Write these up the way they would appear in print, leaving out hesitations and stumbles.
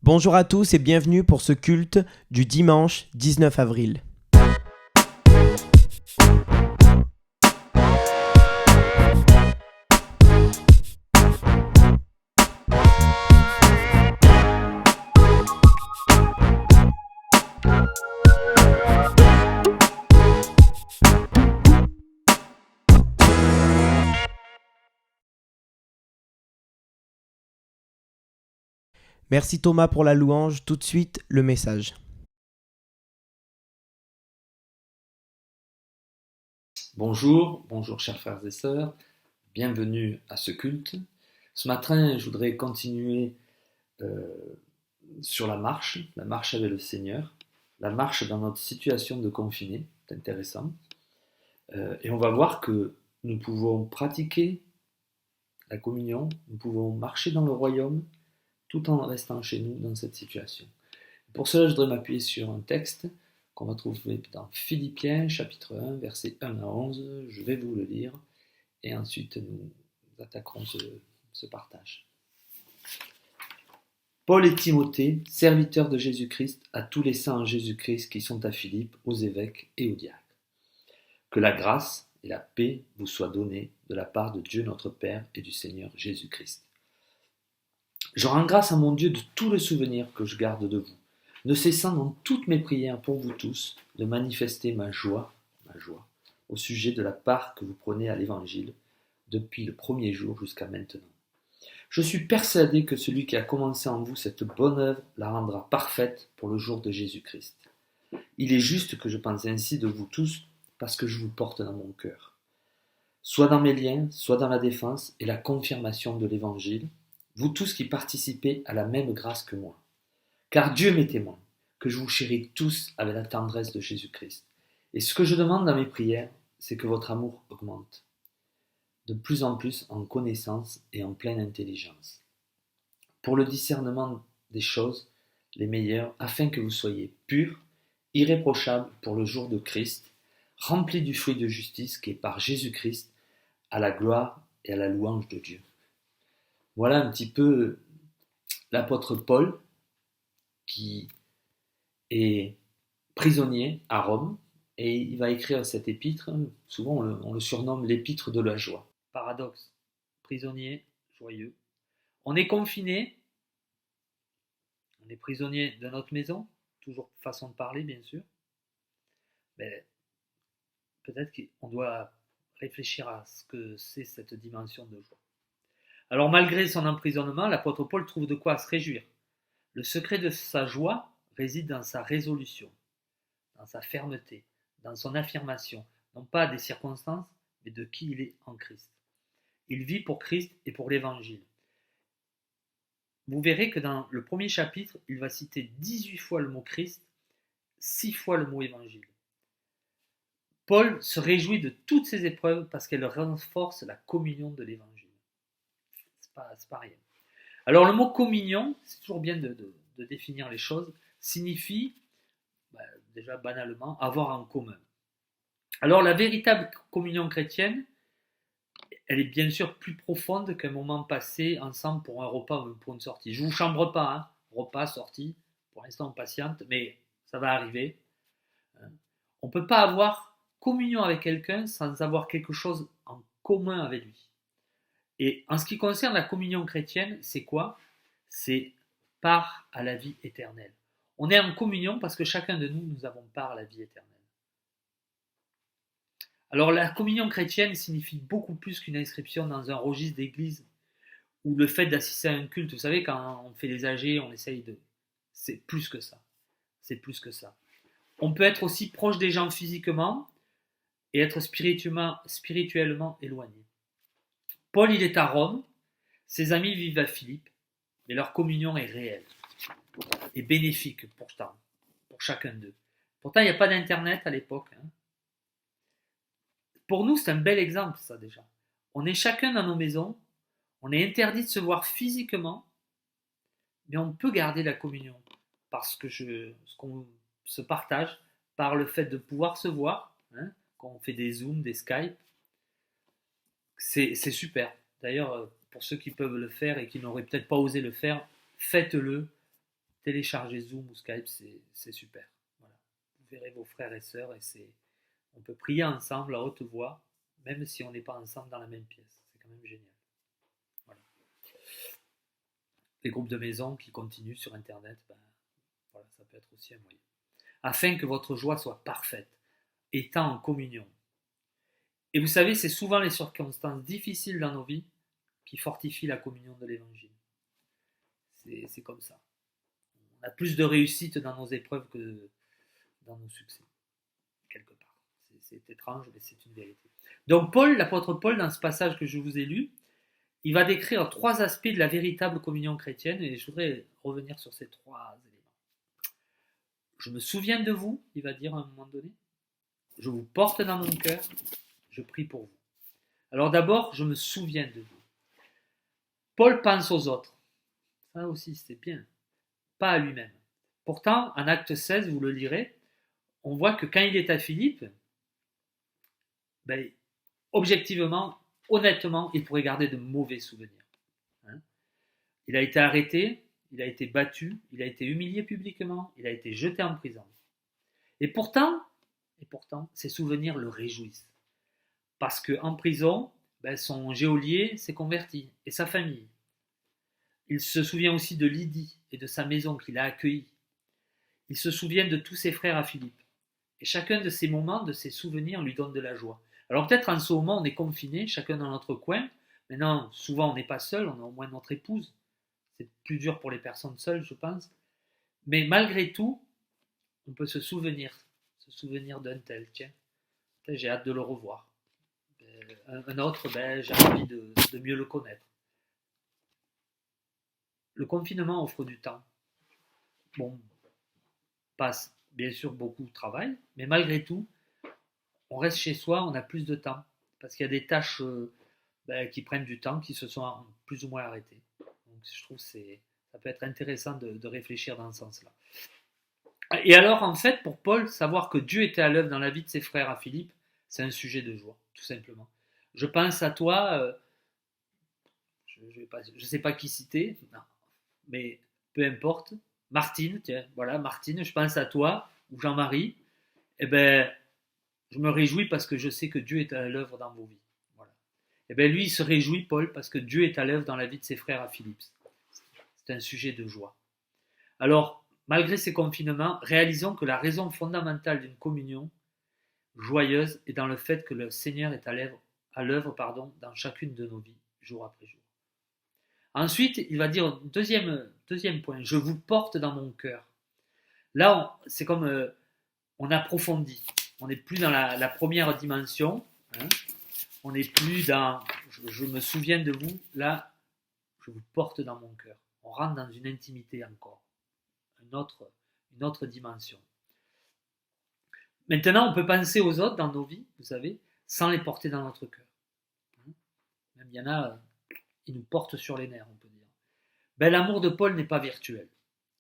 Bonjour à tous et bienvenue pour ce culte du dimanche 19 avril. Merci Thomas pour la louange, tout de suite le message. Bonjour chers frères et sœurs, bienvenue à ce culte. Ce matin, je voudrais continuer euh, sur la marche avec le Seigneur, la marche dans notre situation de confiné, c'est intéressant. Et on va voir que nous pouvons pratiquer la communion, nous pouvons marcher dans le royaume tout en restant chez nous dans cette situation. Pour cela, je voudrais m'appuyer sur un texte qu'on va trouver dans Philippiens chapitre 1, versets 1 à 11. Je vais vous le lire et ensuite nous attaquerons ce partage. Paul et Timothée, serviteurs de Jésus-Christ, à tous les saints en Jésus-Christ qui sont à Philippe, aux évêques et aux diacres. Que la grâce et la paix vous soient données de la part de Dieu notre Père et du Seigneur Jésus-Christ. Je rends grâce à mon Dieu de tout le souvenir que je garde de vous, ne cessant dans toutes mes prières pour vous tous de manifester ma joie, au sujet de la part que vous prenez à l'Évangile depuis le premier jour jusqu'à maintenant. Je suis persuadé que celui qui a commencé en vous cette bonne œuvre la rendra parfaite pour le jour de Jésus-Christ. Il est juste que je pense ainsi de vous tous parce que je vous porte dans mon cœur. Soit dans mes liens, soit dans la défense et la confirmation de l'Évangile, vous tous qui participez à la même grâce que moi. Car Dieu m'est témoin que je vous chéris tous avec la tendresse de Jésus-Christ. Et ce que je demande dans mes prières, c'est que votre amour augmente de plus en plus en connaissance et en pleine intelligence, pour le discernement des choses les meilleures, afin que vous soyez purs, irréprochables pour le jour de Christ, remplis du fruit de justice qui est par Jésus-Christ, à la gloire et à la louange de Dieu. Voilà un petit peu l'apôtre Paul qui est prisonnier à Rome et il va écrire cette épître. Souvent on le surnomme l'épître de la joie. Paradoxe, prisonnier, joyeux. On est confiné, on est prisonnier de notre maison, toujours façon de parler bien sûr, mais peut-être qu'on doit réfléchir à ce que c'est cette dimension de joie. Alors malgré son emprisonnement, l'apôtre Paul trouve de quoi se réjouir. Le secret de sa joie réside dans sa résolution, dans sa fermeté, dans son affirmation, non pas des circonstances, mais de qui il est en Christ. Il vit pour Christ et pour l'Évangile. Vous verrez que dans le premier chapitre, il va citer 18 fois le mot Christ, 6 fois le mot Évangile. Paul se réjouit de toutes ces épreuves parce qu'elles renforcent la communion de l'Évangile. C'est pas rien. Alors le mot communion, c'est toujours bien de définir les choses, signifie, déjà banalement, avoir en commun. Alors la véritable communion chrétienne, elle est bien sûr plus profonde qu'un moment passé ensemble pour un repas ou pour une sortie. Je ne vous chambre pas, hein, repas, sortie, pour l'instant on patiente, mais ça va arriver. On ne peut pas avoir communion avec quelqu'un sans avoir quelque chose en commun avec lui. Et en ce qui concerne la communion chrétienne, c'est quoi? C'est part à la vie éternelle. On est en communion parce que chacun de nous, nous avons part à la vie éternelle. Alors la communion chrétienne signifie beaucoup plus qu'une inscription dans un registre d'église ou le fait d'assister à un culte. Vous savez, quand on fait les AG, on essaye de... C'est plus que ça. C'est plus que ça. On peut être aussi proche des gens physiquement et être spirituellement éloigné. Paul, il est à Rome, ses amis vivent à Philippe, mais leur communion est réelle et bénéfique pourtant, pour chacun d'eux. Pourtant, il n'y a pas d'internet à l'époque. Pour nous, c'est un bel exemple, ça déjà. On est chacun dans nos maisons, on est interdit de se voir physiquement, mais on peut garder la communion parce que ce qu'on se partage par le fait de pouvoir se voir, quand on fait des Zooms, des Skype, c'est super. D'ailleurs, pour ceux qui peuvent le faire et qui n'auraient peut-être pas osé le faire, faites-le téléchargez Zoom ou Skype, c'est super. Voilà. Vous verrez vos frères et sœurs et on peut prier ensemble à haute voix, même si on n'est pas ensemble dans la même pièce. C'est quand même génial. Voilà. Les groupes de maison qui continuent sur Internet, voilà, ça peut être aussi un moyen. Afin que votre joie soit parfaite, étant en communion. Et vous savez, c'est souvent les circonstances difficiles dans nos vies qui fortifient la communion de l'Évangile. C'est comme ça. On a plus de réussite dans nos épreuves que dans nos succès, quelque part. C'est étrange, mais c'est une vérité. Donc l'apôtre Paul, dans ce passage que je vous ai lu, il va décrire 3 aspects de la véritable communion chrétienne, et je voudrais revenir sur ces 3 éléments. Je me souviens de vous, il va dire à un moment donné. Je vous porte dans mon cœur, je prie pour vous. Alors d'abord, je me souviens de vous. Paul pense aux autres. Ça aussi, c'est bien. Pas à lui-même. Pourtant, en acte 16, vous le lirez, on voit que quand il est à Philippe, objectivement, honnêtement, il pourrait garder de mauvais souvenirs. Il a été arrêté, il a été battu, il a été humilié publiquement, il a été jeté en prison. Et pourtant, ses souvenirs le réjouissent. Parce qu'en prison, son geôlier s'est converti, et sa famille. Il se souvient aussi de Lydie et de sa maison qu'il a accueillie. Il se souvient de tous ses frères à Philippe. Et chacun de ces moments, de ces souvenirs, lui donne de la joie. Alors peut-être en ce moment, on est confinés, chacun dans notre coin. Maintenant, souvent, on n'est pas seul, on a au moins notre épouse. C'est plus dur pour les personnes seules, je pense. Mais malgré tout, on peut se souvenir d'un tel. Tiens, j'ai hâte de le revoir. Un autre, j'ai envie de mieux le connaître. Le confinement offre du temps. Bon, passe bien sûr beaucoup de travail, mais malgré tout, on reste chez soi, on a plus de temps, parce qu'il y a des tâches qui prennent du temps, qui se sont plus ou moins arrêtées. Donc je trouve que ça peut être intéressant de réfléchir dans ce sens-là. Et alors, en fait, pour Paul, savoir que Dieu était à l'œuvre dans la vie de ses frères à Philippe, c'est un sujet de joie, tout simplement. Je pense à toi, je ne sais pas qui citer, non, mais peu importe, Martine, tiens, voilà, Martine, je pense à toi, ou Jean-Marie, je me réjouis parce que je sais que Dieu est à l'œuvre dans vos vies. Voilà. Lui, il se réjouit, Paul, parce que Dieu est à l'œuvre dans la vie de ses frères à Philippe. C'est un sujet de joie. Alors, malgré ces confinements, réalisons que la raison fondamentale d'une communion joyeuse est dans le fait que le Seigneur est à l'œuvre dans chacune de nos vies, jour après jour. Ensuite, il va dire, deuxième point, je vous porte dans mon cœur. Là, c'est comme on approfondit. On n'est plus dans la première dimension. On n'est plus dans je me souviens de vous. Là, je vous porte dans mon cœur. On rentre dans une intimité encore. Une autre dimension. Maintenant, on peut penser aux autres dans nos vies, vous savez, sans les porter dans notre cœur. Même il y en a, ils nous portent sur les nerfs, on peut dire. L'amour de Paul n'est pas virtuel.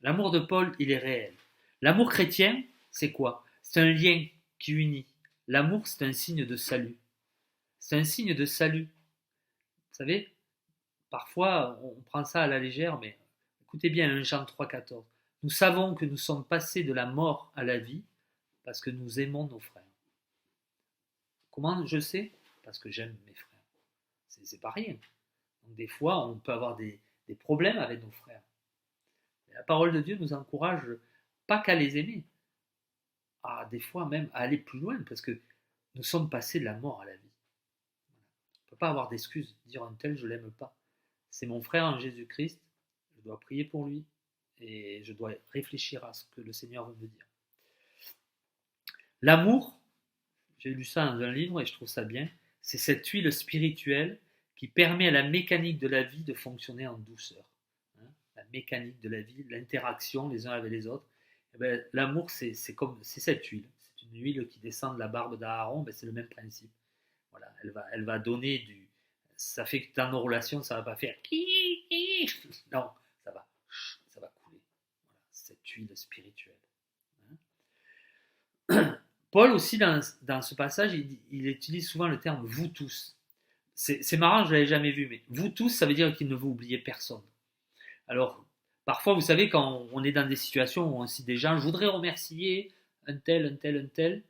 L'amour de Paul, il est réel. L'amour chrétien, c'est quoi? C'est un lien qui unit. L'amour, c'est un signe de salut. C'est un signe de salut. Vous savez, parfois, on prend ça à la légère, mais écoutez bien, Jean 3,14. Nous savons que nous sommes passés de la mort à la vie parce que nous aimons nos frères. Comment je sais? Parce que j'aime mes frères. C'est pas rien. Donc, des fois, on peut avoir des problèmes avec nos frères. Et la parole de Dieu nous encourage pas qu'à les aimer, des fois même à aller plus loin, parce que nous sommes passés de la mort à la vie. On ne peut pas avoir d'excuses, dire un tel je l'aime pas. C'est mon frère en Jésus-Christ, je dois prier pour lui, et je dois réfléchir à ce que le Seigneur veut me dire. L'amour, j'ai lu ça dans un livre et je trouve ça bien, c'est cette huile spirituelle qui permet à la mécanique de la vie de fonctionner en douceur. La mécanique de la vie, l'interaction les uns avec les autres. L'amour, c'est cette huile. C'est une huile qui descend de la barbe d'Aaron, c'est le même principe. Voilà, elle va donner du... Ça fait que dans nos relations, ça ne va pas faire... Non, ça va couler. Voilà, cette huile spirituelle. Paul aussi, dans ce passage, il utilise souvent le terme « vous tous ». C'est marrant, je ne l'avais jamais vu, mais « vous tous », ça veut dire qu'il ne veut oublier personne. Alors, Parfois, vous savez, quand on est dans des situations où on cite des gens, je voudrais remercier un tel, un tel, un tel,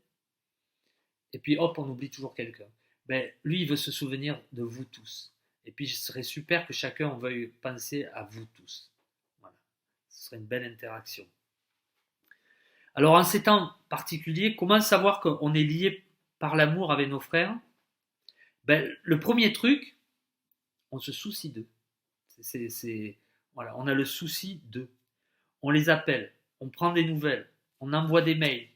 et puis hop, on oublie toujours quelqu'un. Ben, lui, il veut se souvenir de vous tous. Et puis, ce serait super que chacun veuille penser à vous tous. Voilà. Ce serait une belle interaction. Alors, en ces temps particuliers, comment savoir qu'on est lié par l'amour avec nos frères? Ben, le premier truc, on se soucie d'eux. Voilà, on a le souci d'eux. On les appelle, on prend des nouvelles, on envoie des mails,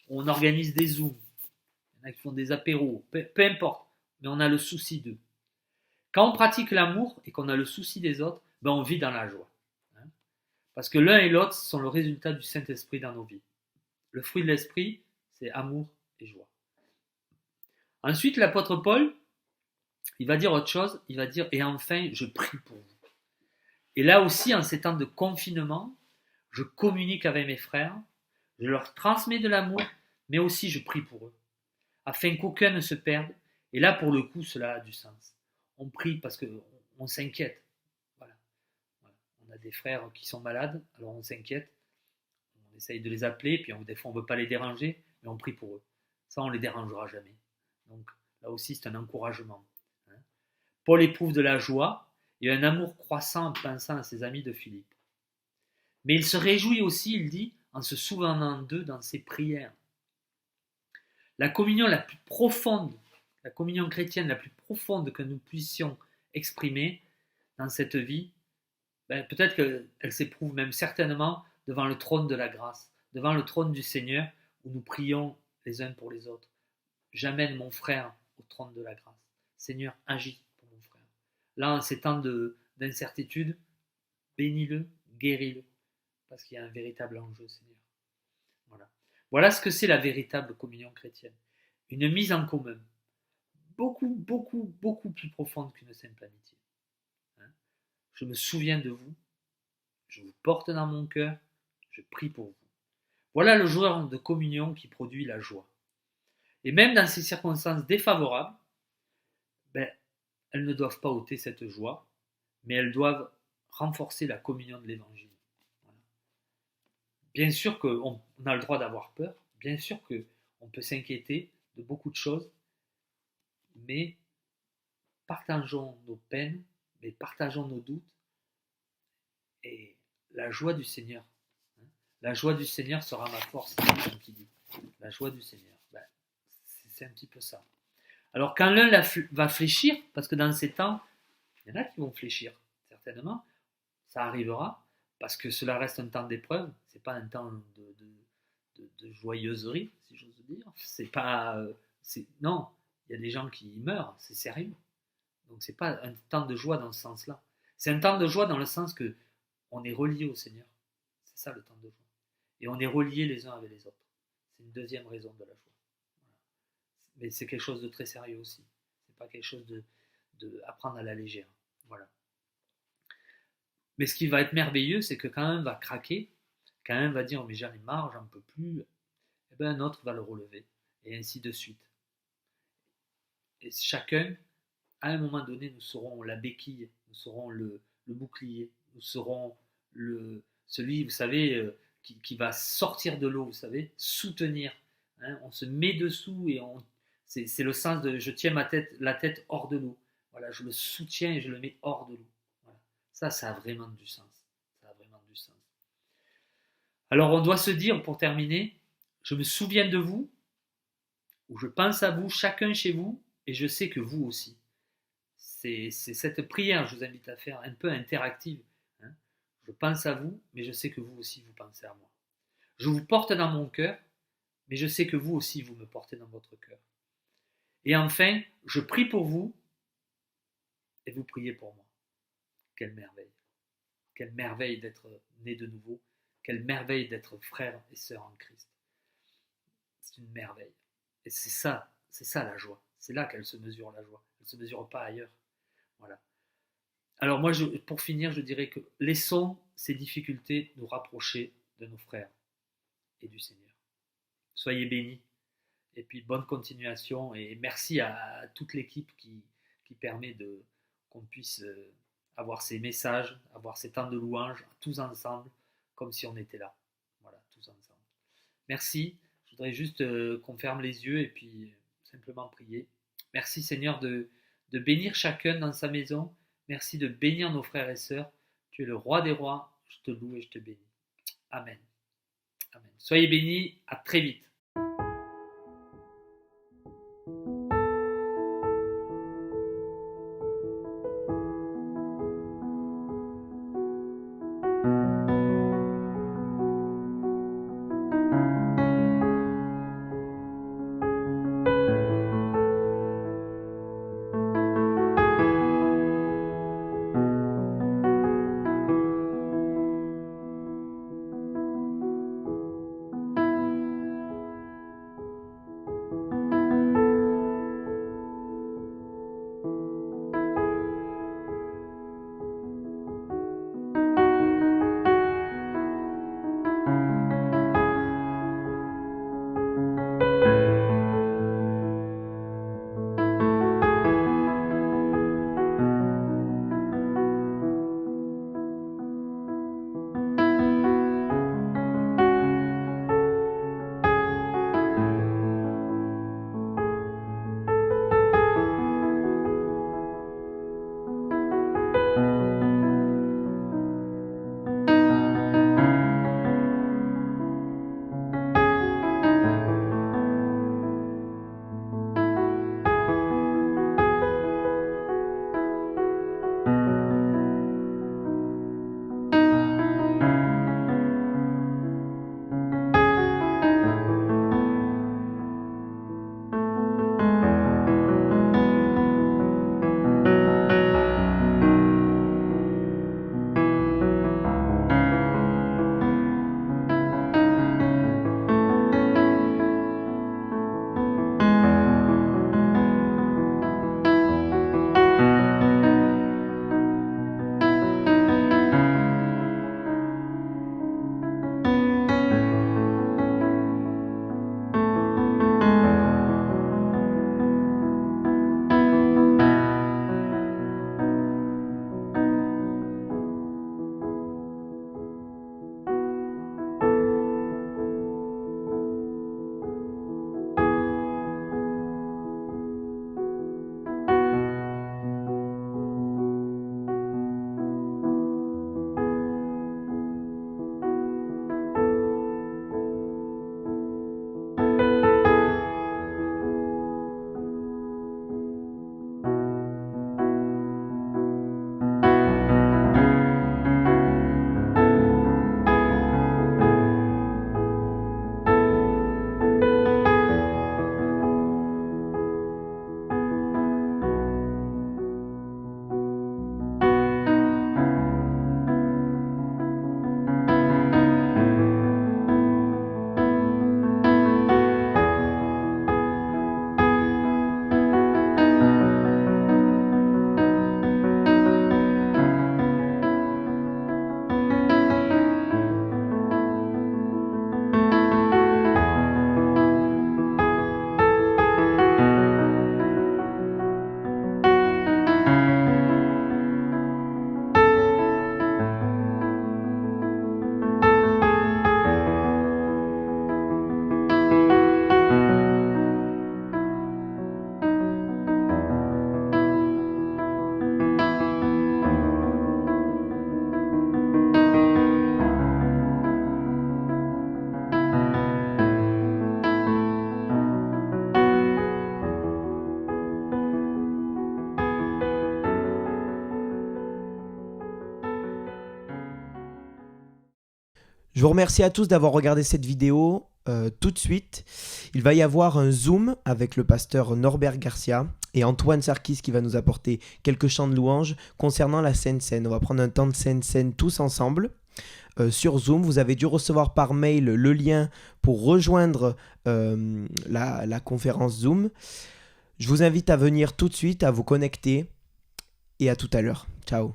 on organise des zooms, il y en a qui font des apéros, peu importe, mais on a le souci d'eux. Quand on pratique l'amour et qu'on a le souci des autres, ben on vit dans la joie. Parce que l'un et l'autre sont le résultat du Saint-Esprit dans nos vies. Le fruit de l'Esprit, c'est amour et joie. Ensuite, l'apôtre Paul, il va dire autre chose, il va dire « Et enfin, je prie pour vous ». Et là aussi, en ces temps de confinement, je communique avec mes frères, je leur transmets de l'amour, mais aussi je prie pour eux, afin qu'aucun ne se perde. Et là, pour le coup, cela a du sens. On prie parce qu'on s'inquiète. Voilà. On a des frères qui sont malades, alors on s'inquiète, on essaye de les appeler, puis des fois on ne veut pas les déranger, mais on prie pour eux. Ça, on ne les dérangera jamais. Donc là aussi, c'est un encouragement. Paul éprouve de la joie et un amour croissant en pensant à ses amis de Philippe. Mais il se réjouit aussi, il dit, en se souvenant d'eux dans ses prières. La communion la plus profonde, la communion chrétienne la plus profonde que nous puissions exprimer dans cette vie, peut-être qu'elle s'éprouve même certainement devant le trône de la grâce, devant le trône du Seigneur, où nous prions les uns pour les autres. J'amène mon frère au trône de la grâce. Seigneur, agis pour mon frère. Là, en ces temps d'incertitude, bénis-le, guéris-le, parce qu'il y a un véritable enjeu, Seigneur. Voilà ce que c'est la véritable communion chrétienne. Une mise en commun, beaucoup, beaucoup, beaucoup plus profonde qu'une simple amitié. Je me souviens de vous, je vous porte dans mon cœur, je prie pour vous. Voilà le genre de communion qui produit la joie. Et même dans ces circonstances défavorables, elles ne doivent pas ôter cette joie, mais elles doivent renforcer la communion de l'Évangile. Voilà. Bien sûr qu'on a le droit d'avoir peur, bien sûr qu'on peut s'inquiéter de beaucoup de choses, mais partageons nos peines, mais partageons nos doutes, et la joie du Seigneur. La joie du Seigneur sera ma force, comme qui dit. La joie du Seigneur. C'est un petit peu ça. Alors quand l'un va fléchir, parce que dans ces temps, il y en a qui vont fléchir, certainement, ça arrivera, parce que cela reste un temps d'épreuve, c'est pas un temps de joyeuserie, si j'ose dire. C'est pas, non, il y a des gens qui meurent, c'est sérieux. Donc c'est pas un temps de joie dans ce sens-là. C'est un temps de joie dans le sens que on est relié au Seigneur. C'est ça le temps de joie. Et on est reliés les uns avec les autres. C'est une deuxième raison de la joie. Voilà. Mais c'est quelque chose de très sérieux aussi. C'est pas quelque chose de à prendre à la légère. Voilà. Mais ce qui va être merveilleux, c'est que quand un va craquer, quand un va dire oh, mais j'en ai marre, j'en peux plus, et bien un autre va le relever. Et ainsi de suite. Et chacun, à un moment donné, nous serons la béquille, nous serons le bouclier, nous serons celui, vous savez, qui va sortir de l'eau, vous savez, soutenir. Hein, on se met dessous et c'est le sens de je tiens la tête hors de l'eau. Voilà, je le soutiens et je le mets hors de l'eau. Voilà. Ça a vraiment du sens. Ça a vraiment du sens. Alors on doit se dire, pour terminer, je me souviens de vous, ou je pense à vous, chacun chez vous, et je sais que vous aussi. C'est cette prière, je vous invite à faire, un peu interactive. Hein. Je pense à vous, mais je sais que vous aussi, vous pensez à moi. Je vous porte dans mon cœur, mais je sais que vous aussi, vous me portez dans votre cœur. Et enfin, je prie pour vous, et vous priez pour moi. Quelle merveille. Quelle merveille d'être né de nouveau. Quelle merveille d'être frère et sœur en Christ. C'est une merveille. Et c'est ça la joie. C'est là qu'elle se mesure, la joie. Elle ne se mesure pas ailleurs. Voilà. Alors moi, pour finir, je dirais que laissons ces difficultés nous rapprocher de nos frères et du Seigneur. Soyez bénis. Et puis bonne continuation et merci à toute l'équipe qui permet qu'on puisse avoir ces messages, avoir ces temps de louange, tous ensemble, comme si on était là. Voilà, tous ensemble. Merci. Je voudrais juste qu'on ferme les yeux et puis simplement prier. Merci Seigneur de bénir chacun dans sa maison. Merci de bénir nos frères et sœurs. Tu es le roi des rois. Je te loue et je te bénis. Amen. Amen. Soyez bénis. À très vite. Je vous remercie à tous d'avoir regardé cette vidéo. Tout de suite, il va y avoir un Zoom avec le pasteur Norbert Garcia et Antoine Sarkis qui va nous apporter quelques chants de louange concernant la Sainte Seine. On va prendre un temps de Sainte Seine tous ensemble. Sur Zoom, vous avez dû recevoir par mail le lien pour rejoindre la conférence Zoom. Je vous invite à venir tout de suite, à vous connecter et à tout à l'heure. Ciao.